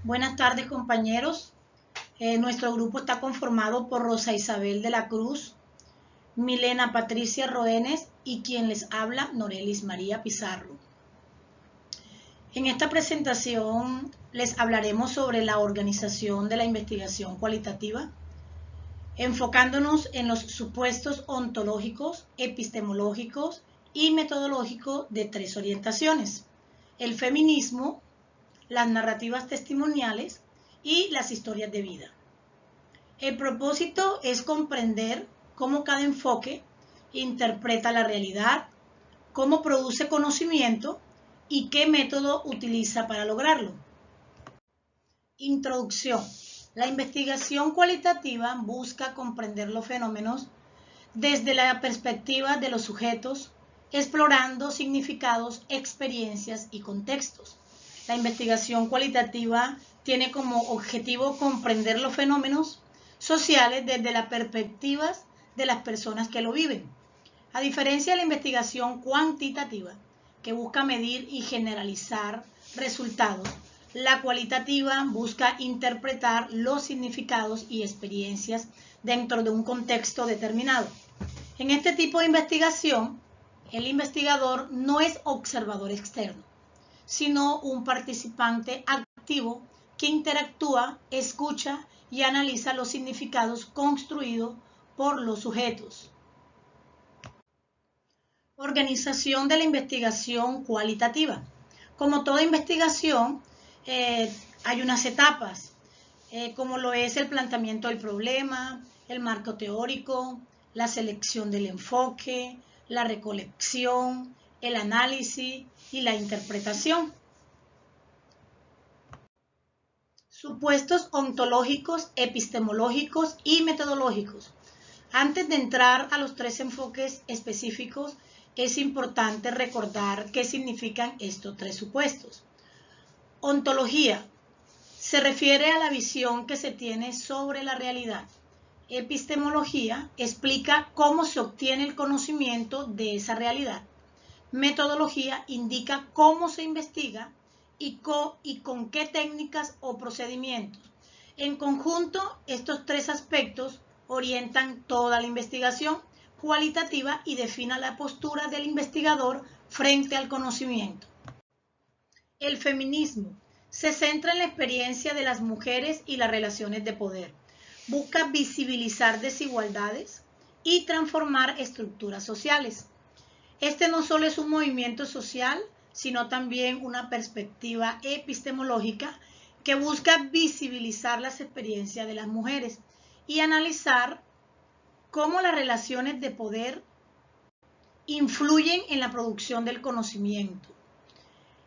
Buenas tardes, compañeros. Nuestro grupo está conformado por Rosa Isabel de la Cruz, Milena Patricia Roenes y quien les habla, Norelis María Pizarro. En esta presentación les hablaremos sobre la organización de la investigación cualitativa, enfocándonos en los supuestos ontológicos, epistemológicos y metodológicos de tres orientaciones: el feminismo, las narrativas testimoniales y las historias de vida. El propósito es comprender cómo cada enfoque interpreta la realidad, cómo produce conocimiento y qué método utiliza para lograrlo. Introducción. La investigación cualitativa busca comprender los fenómenos desde la perspectiva de los sujetos, explorando significados, experiencias y contextos. La investigación cualitativa tiene como objetivo comprender los fenómenos sociales desde las perspectivas de las personas que lo viven. A diferencia de la investigación cuantitativa, que busca medir y generalizar resultados, la cualitativa busca interpretar los significados y experiencias dentro de un contexto determinado. En este tipo de investigación, el investigador no es observador externo, sino un participante activo que interactúa, escucha y analiza los significados construidos por los sujetos. Organización de la investigación cualitativa. Como toda investigación, hay unas etapas, como lo es el planteamiento del problema, el marco teórico, la selección del enfoque, la recolección, el análisis y la interpretación. Supuestos ontológicos, epistemológicos y metodológicos. Antes de entrar a los tres enfoques específicos, es importante recordar qué significan estos tres supuestos. Ontología se refiere a la visión que se tiene sobre la realidad. Epistemología explica cómo se obtiene el conocimiento de esa realidad. Metodología indica cómo se investiga y con qué técnicas o procedimientos. En conjunto, estos tres aspectos orientan toda la investigación cualitativa y definen la postura del investigador frente al conocimiento. El feminismo se centra en la experiencia de las mujeres y las relaciones de poder. Busca visibilizar desigualdades y transformar estructuras sociales. Este no solo es un movimiento social, sino también una perspectiva epistemológica que busca visibilizar las experiencias de las mujeres y analizar cómo las relaciones de poder influyen en la producción del conocimiento.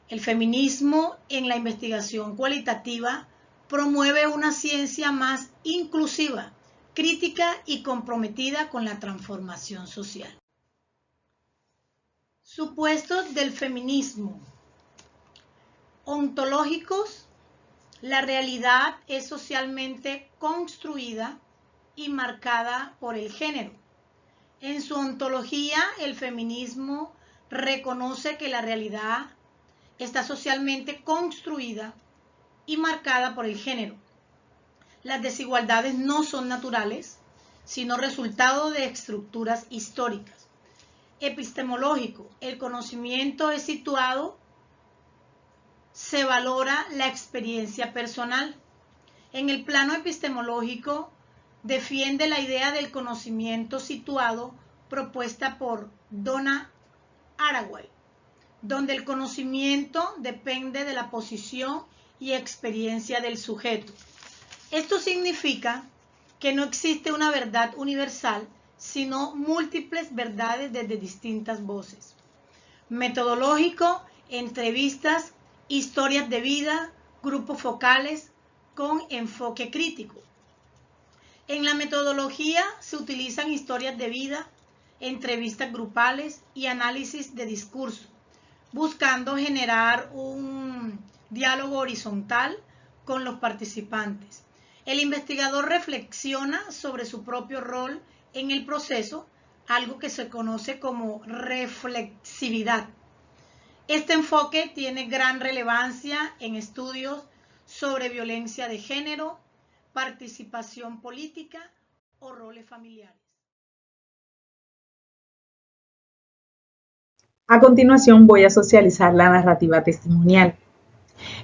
El feminismo en la investigación cualitativa promueve una ciencia más inclusiva, crítica y comprometida con la transformación social. Supuestos del feminismo. Ontológicos. La realidad es socialmente construida y marcada por el género. En su ontología, el feminismo reconoce que la realidad está socialmente construida y marcada por el género. Las desigualdades no son naturales, sino resultado de estructuras históricas. Epistemológico. El conocimiento es situado, se valora la experiencia personal. En el plano epistemológico, defiende la idea del conocimiento situado propuesta por Donna Haraway, donde el conocimiento depende de la posición y experiencia del sujeto. Esto significa que no existe una verdad universal, sino múltiples verdades desde distintas voces. Metodológico, entrevistas, historias de vida, grupos focales con enfoque crítico. En la metodología se utilizan historias de vida, entrevistas grupales y análisis de discurso, buscando generar un diálogo horizontal con los participantes. El investigador reflexiona sobre su propio rol en el proceso, algo que se conoce como reflexividad. Este enfoque tiene gran relevancia en estudios sobre violencia de género, participación política o roles familiares. A continuación voy a socializar la narrativa testimonial.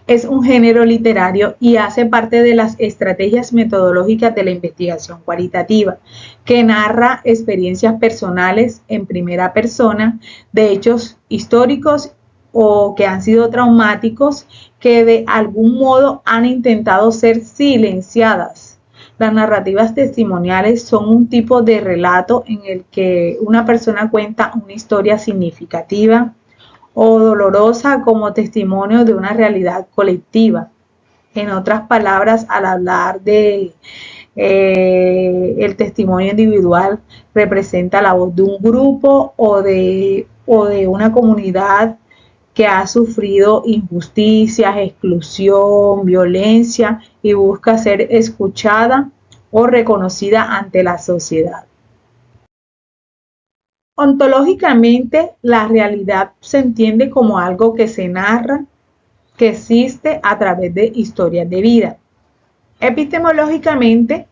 Es un género literario y hace parte de las estrategias metodológicas de la investigación cualitativa, que narra experiencias personales en primera persona de hechos históricos o que han sido traumáticos, que de algún modo han intentado ser silenciadas. Las narrativas testimoniales son un tipo de relato en el que una persona cuenta una historia significativa o dolorosa como testimonio de una realidad colectiva. En otras palabras, al hablar de el testimonio individual, representa la voz de un grupo o de una comunidad que ha sufrido injusticias, exclusión, violencia y busca ser escuchada o reconocida ante la sociedad. Ontológicamente, la realidad se entiende como algo que se narra, que existe a través de historias de vida. Epistemológicamente,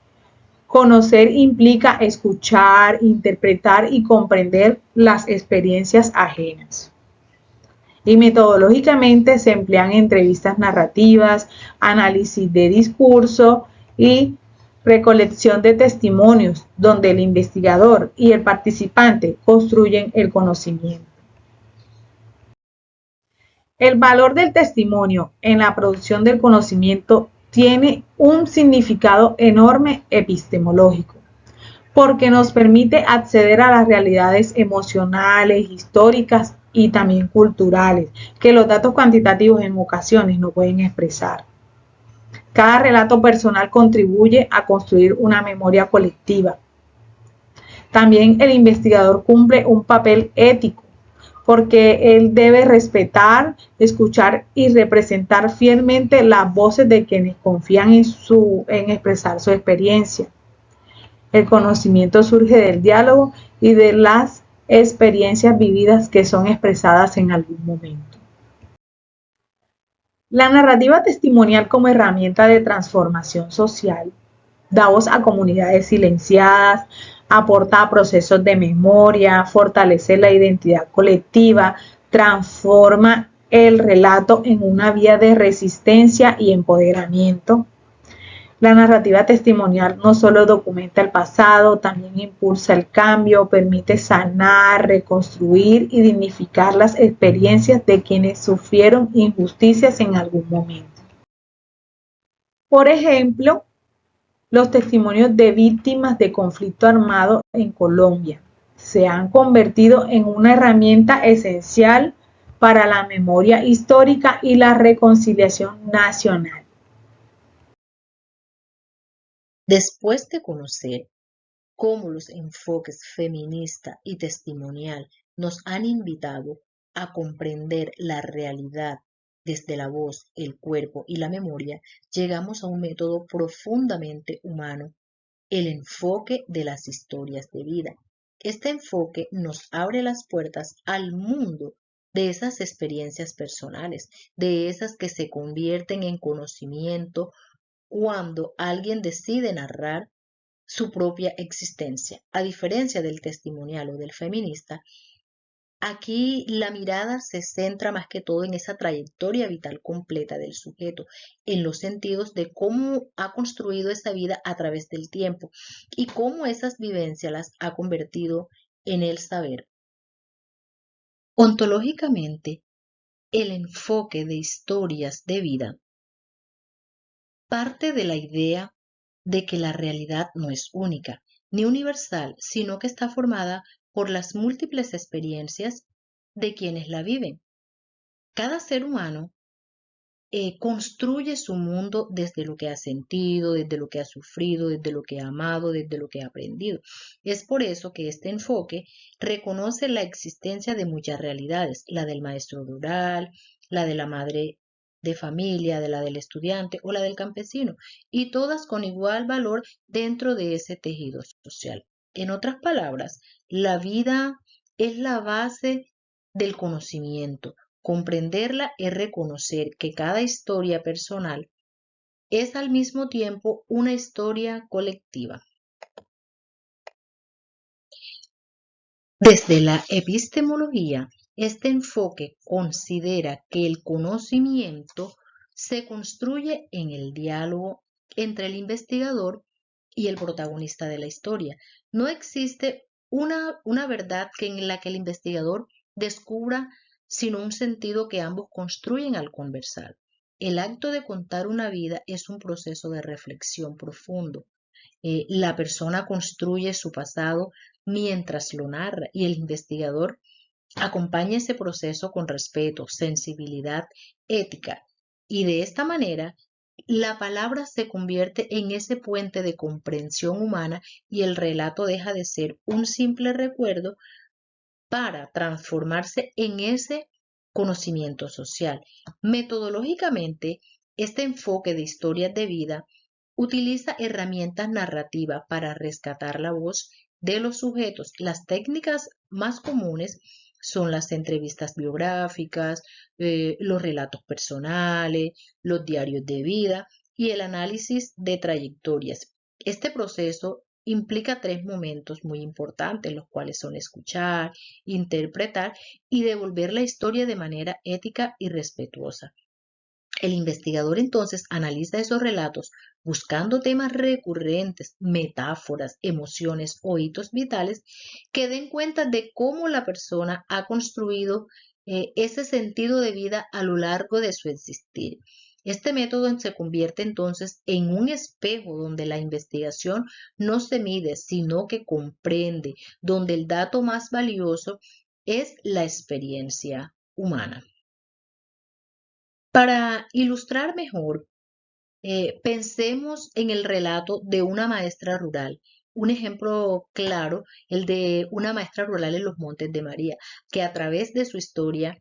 conocer implica escuchar, interpretar y comprender las experiencias ajenas. Y metodológicamente se emplean entrevistas narrativas, análisis de discurso y recolección de testimonios, donde el investigador y el participante construyen el conocimiento. El valor del testimonio en la producción del conocimiento tiene un significado enorme epistemológico, porque nos permite acceder a las realidades emocionales, históricas y también culturales, que los datos cuantitativos en ocasiones no pueden expresar. Cada relato personal contribuye a construir una memoria colectiva. También el investigador cumple un papel ético, porque él debe respetar, escuchar y representar fielmente las voces de quienes confían en expresar su experiencia. El conocimiento surge del diálogo y de las experiencias vividas que son expresadas en algún momento. La narrativa testimonial como herramienta de transformación social da voz a comunidades silenciadas, aporta a procesos de memoria, fortalece la identidad colectiva, transforma el relato en una vía de resistencia y empoderamiento. La narrativa testimonial no solo documenta el pasado, también impulsa el cambio, permite sanar, reconstruir y dignificar las experiencias de quienes sufrieron injusticias en algún momento. Por ejemplo, los testimonios de víctimas de conflicto armado en Colombia se han convertido en una herramienta esencial para la memoria histórica y la reconciliación nacional. Después de conocer cómo los enfoques feminista y testimonial nos han invitado a comprender la realidad desde la voz, el cuerpo y la memoria, llegamos a un método profundamente humano, el enfoque de las historias de vida. Este enfoque nos abre las puertas al mundo de esas experiencias personales, de esas que se convierten en conocimiento cuando alguien decide narrar su propia existencia. A diferencia del testimonial o del feminista, aquí la mirada se centra más que todo en esa trayectoria vital completa del sujeto, en los sentidos de cómo ha construido esa vida a través del tiempo y cómo esas vivencias las ha convertido en el saber. Ontológicamente, el enfoque de historias de vida parte de la idea de que la realidad no es única ni universal, sino que está formada por las múltiples experiencias de quienes la viven. Cada ser humano construye su mundo desde lo que ha sentido, desde lo que ha sufrido, desde lo que ha amado, desde lo que ha aprendido. Es por eso que este enfoque reconoce la existencia de muchas realidades, la del maestro rural, la de la madre de familia, de la del estudiante o la del campesino, y todas con igual valor dentro de ese tejido social. En otras palabras, la vida es la base del conocimiento. Comprenderla es reconocer que cada historia personal es al mismo tiempo una historia colectiva. Desde la epistemología, este enfoque considera que el conocimiento se construye en el diálogo entre el investigador y el protagonista de la historia. No existe una verdad en la que el investigador descubra, sino un sentido que ambos construyen al conversar. El acto de contar una vida es un proceso de reflexión profundo. La persona construye su pasado mientras lo narra y el investigador acompaña ese proceso con respeto, sensibilidad, ética. Y de esta manera, la palabra se convierte en ese puente de comprensión humana y el relato deja de ser un simple recuerdo para transformarse en ese conocimiento social. Metodológicamente, este enfoque de historias de vida utiliza herramientas narrativas para rescatar la voz de los sujetos. Las técnicas más comunes son las entrevistas biográficas, los relatos personales, los diarios de vida y el análisis de trayectorias. Este proceso implica tres momentos muy importantes, los cuales son escuchar, interpretar y devolver la historia de manera ética y respetuosa. El investigador entonces analiza esos relatos buscando temas recurrentes, metáforas, emociones o hitos vitales que den cuenta de cómo la persona ha construido ese sentido de vida a lo largo de su existir. Este método se convierte entonces en un espejo donde la investigación no se mide, sino que comprende, donde el dato más valioso es la experiencia humana. Para ilustrar mejor, pensemos en el relato de una maestra rural. Un ejemplo claro, el de una maestra rural en los Montes de María, que a través de su historia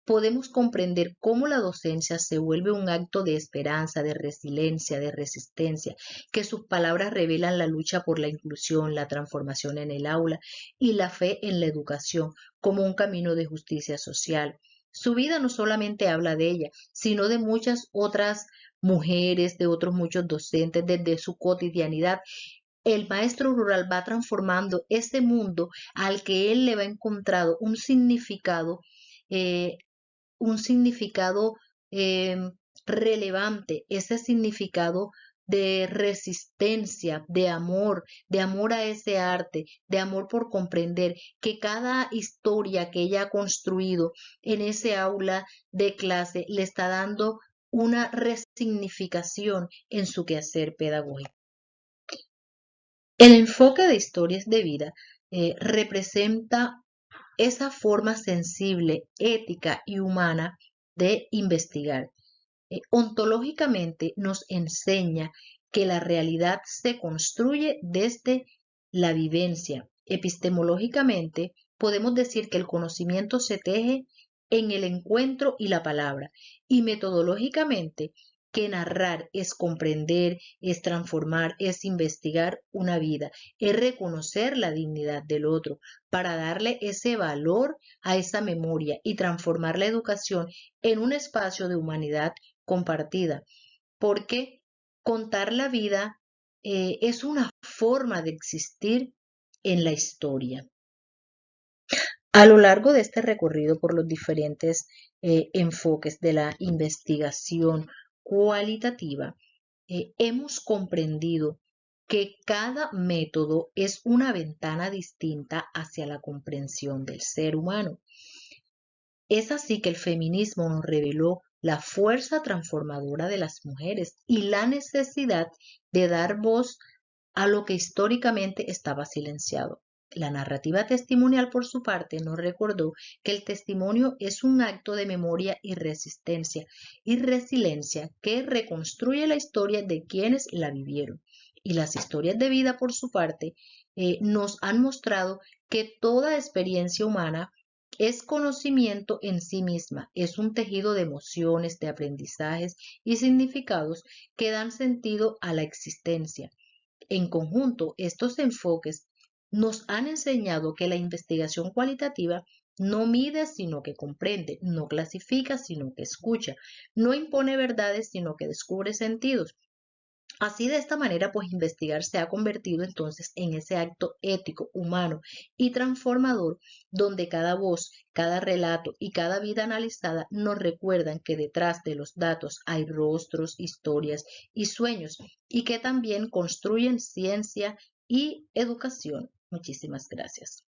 podemos comprender cómo la docencia se vuelve un acto de esperanza, de resiliencia, de resistencia, que sus palabras revelan la lucha por la inclusión, la transformación en el aula y la fe en la educación como un camino de justicia social. Su vida no solamente habla de ella, sino de muchas otras mujeres, de otros muchos docentes, desde su cotidianidad. El maestro rural va transformando ese mundo al que él le va encontrado eh, un significado relevante, ese significado de resistencia, de amor a ese arte, de amor por comprender que cada historia que ella ha construido en ese aula de clase le está dando una resignificación en su quehacer pedagógico. El enfoque de historias de vida representa esa forma sensible, ética y humana de investigar. Ontológicamente nos enseña que la realidad se construye desde la vivencia. Epistemológicamente podemos decir que el conocimiento se teje en el encuentro y la palabra, y metodológicamente que narrar es comprender, es transformar, es investigar una vida, es reconocer la dignidad del otro para darle ese valor a esa memoria y transformar la educación en un espacio de humanidad compartida, porque contar la vida es una forma de existir en la historia. A lo largo de este recorrido por los diferentes enfoques de la investigación cualitativa, hemos comprendido que cada método es una ventana distinta hacia la comprensión del ser humano. Es así que el feminismo nos reveló la fuerza transformadora de las mujeres y la necesidad de dar voz a lo que históricamente estaba silenciado. La narrativa testimonial, por su parte, nos recordó que el testimonio es un acto de memoria y resistencia y resiliencia que reconstruye la historia de quienes la vivieron. Y las historias de vida, por su parte, nos han mostrado que toda experiencia humana es conocimiento en sí misma, es un tejido de emociones, de aprendizajes y significados que dan sentido a la existencia. En conjunto, estos enfoques nos han enseñado que la investigación cualitativa no mide sino que comprende, no clasifica sino que escucha, no impone verdades sino que descubre sentidos. Así, de esta manera, pues investigar se ha convertido entonces en ese acto ético, humano y transformador, donde cada voz, cada relato y cada vida analizada nos recuerdan que detrás de los datos hay rostros, historias y sueños, y que también construyen ciencia y educación. Muchísimas gracias.